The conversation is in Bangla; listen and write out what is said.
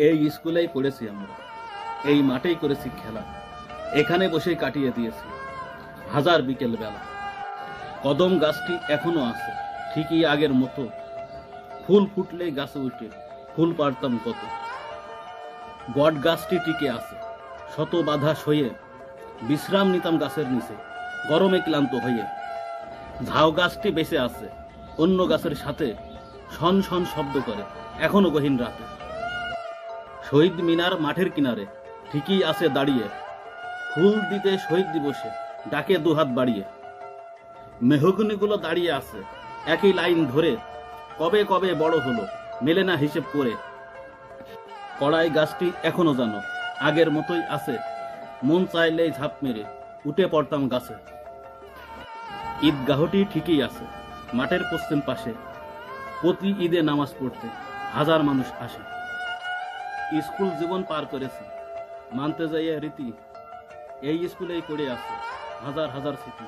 এই স্কুলেই পড়েছি আমরা, এই মাঠেই করেছি খেলা, এখানে বসেই কাটিয়ে দিয়েছি হাজার বিকেল বেলা। কদম গাছটি এখনো আছে ঠিকই আগের মতো, ফুল ফুটলেই গাছে উঠে ফুল পারতাম কত। বট গাছটি টিকে আছে শত বাধা সয়ে, বিশ্রাম নিতাম গাছের নিচে গরমে ক্লান্ত হয়ে। ঝাউ গাছটি বেঁচে আছে অন্য গাছের সাথে, শন শন শব্দ করে এখনো গহীন রাতে। শহীদ মিনার মাঠের কিনারে ঠিকই আছে দাঁড়িয়ে, ফুল দিতে শহীদ দিবসে ডাকে দুহাত বাড়িয়ে। মেহগনিগুলো দাঁড়িয়ে আছে একই লাইন ধরে, কবে কবে বড় হলো মেলে না হিসেব করে। কড়াই গাছটি এখনো জানো আগের মতোই আছে, মন চাইলেই ঝাঁপ মেরে উঠে পড়তাম গাছে। ঈদগাহটি ঠিকই আছে মাঠের পশ্চিম পাশে, প্রতি ঈদে নামাজ পড়তে হাজার মানুষ আসে। স্কুল জীবন পার করেছি মানতে যাইয়া রীতি, এই স্কুলেই পড়ে আছে হাজার হাজার স্মৃতি।